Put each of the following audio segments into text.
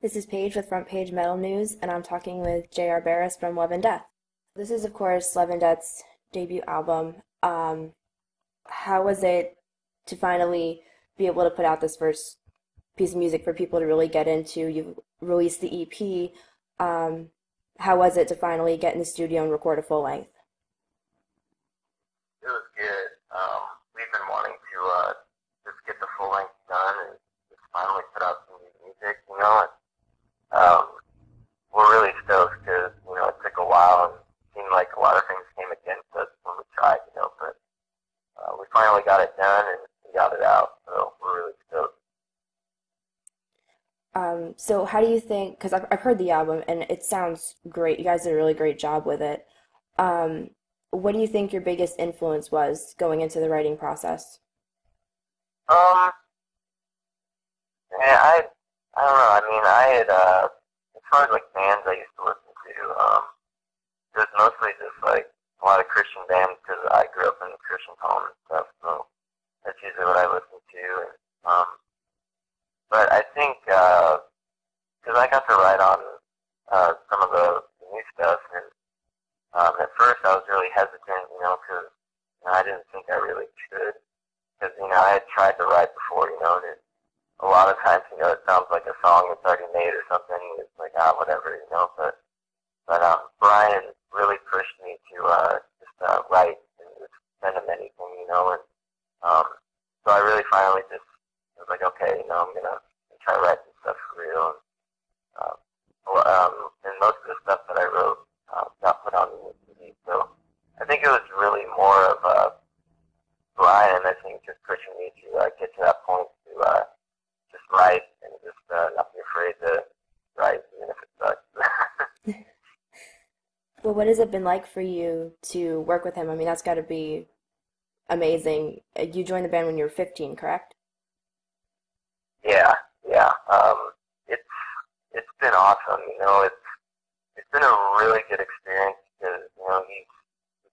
This is Paige with Front Page Metal News, and I'm talking with J.R. Bareis from Love and Death. This is, of course, Love and Death's debut album. How was it to finally be able to put out this first piece of music for people to really get into? You released the EP. How was it to finally get in the studio and record a full length? It was good. We've been wanting to just get the full length done and just finally put out some new music, And, um, we're really stoked because it took a while and it seemed like a lot of things came against us when we tried, but we finally got it done and we got it out, so we're really stoked. So how do you think, because I've heard the album and it sounds great. You guys did a really great job with it. Um, what do you think your biggest influence was going into the writing process? Um, yeah, I don't know. I mean, I had as far as like bands I used to listen to, it was mostly just like a lot of Christian bands because I grew up in a Christian home and stuff. So that's usually what I listen to. And, but I think because I got to write on some of the new stuff, and at first I was really hesitant, because I didn't think I really could, because I had tried to write before, and a lot of times, it sounds like a song that's already made or something. It's like whatever. But Brian really pushed me to just write and just send him anything, and so I really finally just was like, okay, I'm gonna try writing stuff for real. And, and most of the stuff that I wrote got put on the CD. So I think it was really more of Brian, I think, just pushing me to get to that point to just write and just not be afraid to write, even if it sucks. Well, what has it been like for you to work with him? I mean, that's got to be amazing. You joined the band when you were 15, correct? Yeah, yeah. It's it's been awesome. It's been a really good experience because he's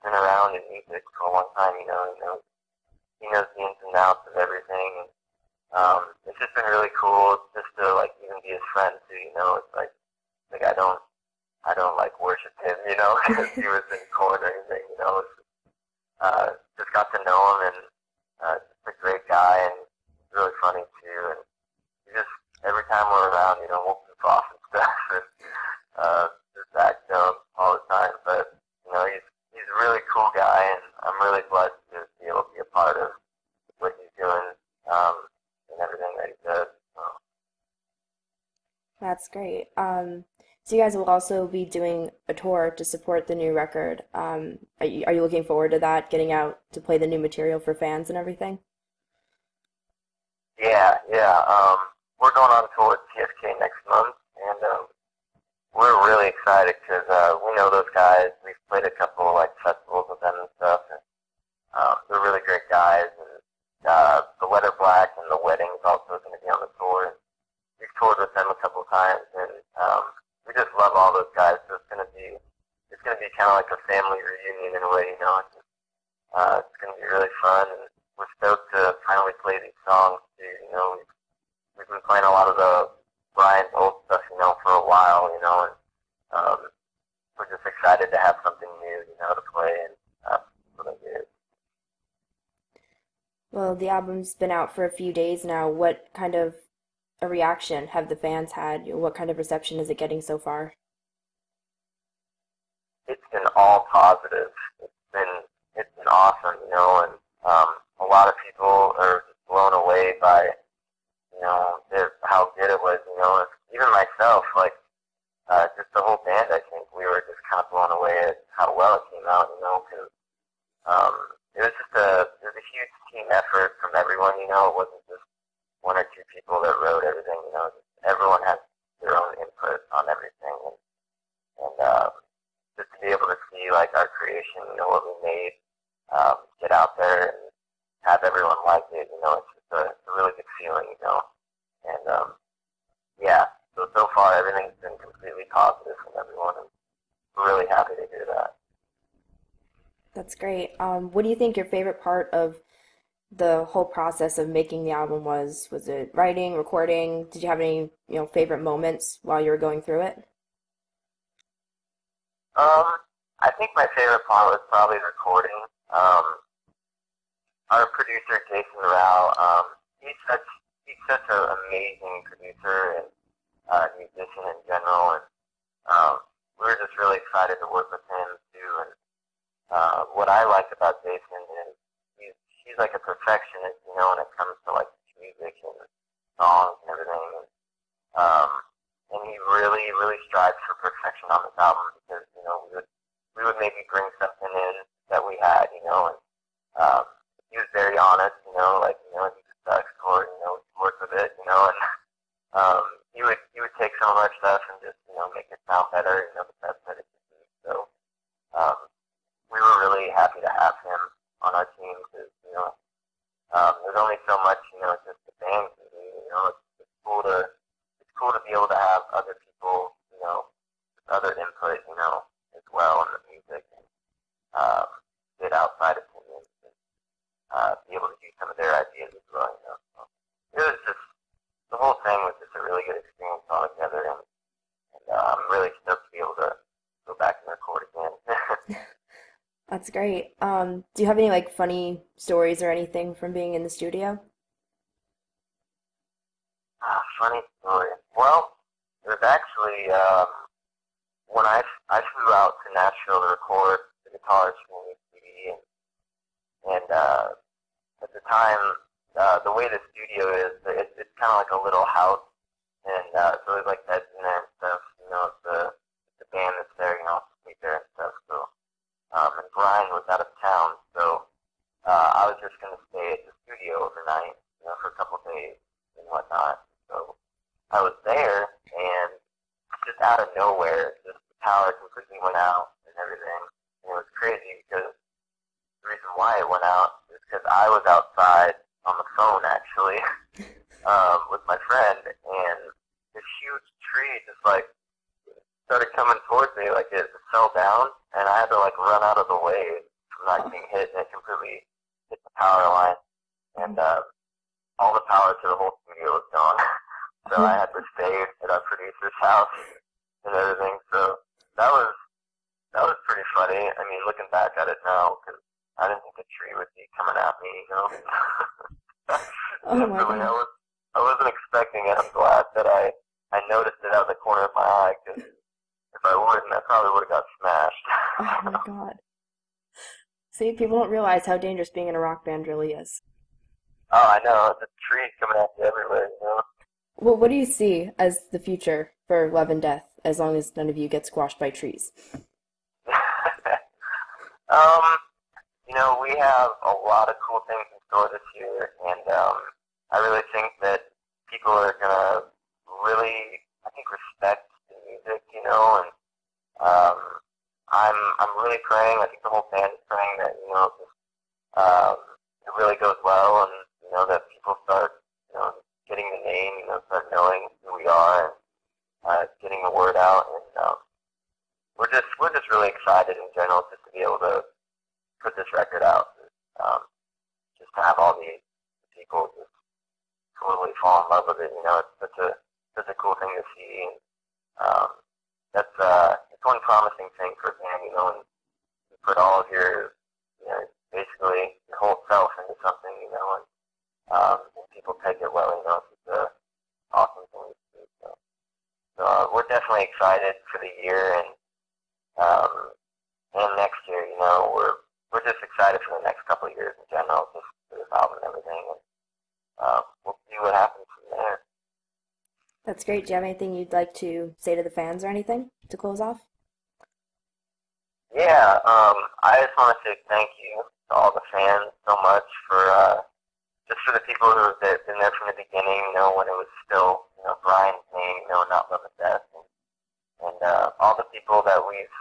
been around in music for a long time. He knows the ins and outs of everything. It's just been really cool just to like even be his friend too. It's like I don't like worship him, because he was in court or anything. Just got to know him and just a great guy and really funny too. And he just every time we're around, we'll goof off and stuff and just act dumb all the time. But he's a really cool guy, and I'm really blessed to be able to be a part of what he's doing and everything that he does. So. That's great. So you guys will also be doing a tour to support the new record. Are you looking forward to that, getting out to play the new material for fans and everything? Yeah, yeah. We're going on tour with TFK next month, and we're really excited because we know those guys. We've played a couple like festivals with them and stuff, and they're really great guys. And the Weather Black and the Wedding is also going to be on the tour. And we've toured with them a couple times, and we just love all those guys. So it's gonna be kind of like a family reunion in a way. It's gonna be really fun, and we're stoked to finally play these songs too. We've been playing a lot of the Brian's old stuff, for a while, and we're just excited to have something new, to play, and what I did. Well, the album's been out for a few days now. What kind of a reaction have the fans had? What kind of reception is it getting so far? It's been all positive. It's been awesome, and a lot of people are just blown away by how good it was. Even myself, like just the whole band, I think we were just kind of blown away at how well it came out, because um, it was a huge team effort from everyone. It wasn't just one or two people that wrote everything. Everyone has their own input on everything, and just to be able to see like our creation, what we made, get out there and have everyone like it, it's just a really good feeling. And yeah, so far everything's been completely positive from everyone, and we're really happy to hear that. That's great. What do you think your favorite part of the whole process of making the album was. Was it writing, recording? Did you have any, favorite moments while you were going through it? Um, I think my favorite part was probably the recording. Um, our producer Jason Rao, he's such an amazing producer and musician in general, and we were just really excited to work with him too. And what I like about Jason is he's like a perfectionist, when it comes to like music and songs and everything. Um, and he really, really strives for perfection on this album because we would maybe bring something in that we had, and he was very honest, like he just sucks or work with it, and um, he would take some of our stuff and just make it sound better, the best that it could be. So um, we were really happy to have him on our team because there's only so much just the band can do. It's cool to be able to have other people with other input as well in the music and get outside opinions and be able to use some of their ideas as well. So it was just the whole thing was just a really good experience altogether, and I'm really stoked to be able to go back and record again. That's great. Do you have any like funny stories or anything from being in the studio? Funny story. Well, it was actually when I flew out to Nashville to record the guitars for the CD, and at the time, the way the studio is, it's kind of like a little house, and so there's like beds in there and stuff. The band that's there, sleep there and stuff. So and Brian was out of town, so I was just gonna stay at the studio overnight, for a couple of days and whatnot. So I was there, and just out of nowhere, just the power completely went out and everything. And it was crazy because the reason why it went out is because I was outside on the phone actually with my friend, and this huge tree just like started coming towards me, like it fell down, and I had to like run out of the way from not getting hit, and it completely hit the power line, and all the power to the whole studio was gone. So I had to stay at our producer's house and everything. So that was that was pretty funny. I mean, looking back at it now, because I didn't think the tree would be coming at me. Oh my Definitely, God. I wasn't expecting it. I'm glad that I noticed it out of the corner of my eye, because if I wouldn't, I probably would have got Oh smashed. my God. See, people don't realize how dangerous being in a rock band really is. Oh, I know. The trees coming at you everywhere. Well, what do you see as the future for Love and Death as long as none of you get squashed by trees? um, we have a lot of cool things in store this year, and I really think that people are gonna really, I think, respect the music, and um, I'm really praying. I think the whole band is praying that um, it really goes well, and that people start getting the name, start knowing who we are, and getting the word out, and we're just really excited in general just to be able to put this record out. Um, just to have all these people just totally fall in love with it. It's such a cool thing to see. And, um, it's one promising thing for a band, and you put all of basically your whole self into something, and people take it well. It's an awesome thing to see. So we're definitely excited for the year, um, and next year. We're just excited for the next couple of years in general, just for this album and everything. And we'll see what happens from there. That's great. Do you have anything you'd like to say to the fans or anything to close off? Yeah, I just want to say thank you to all the fans so much for just for the people who have been there from the beginning. When it was still Brian's name, not Love and Death, and all the people that we've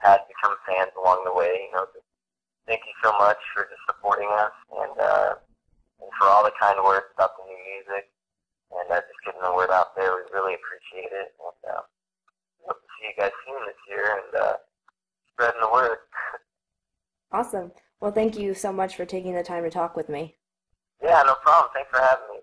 had become fans along the way. Just thank you so much for just supporting us, and for all the kind words about the new music, and just getting the word out there. We really appreciate it, and hope to see you guys soon this year, and spreading the word. Awesome. Well, thank you so much for taking the time to talk with me. Yeah, no problem. Thanks for having me.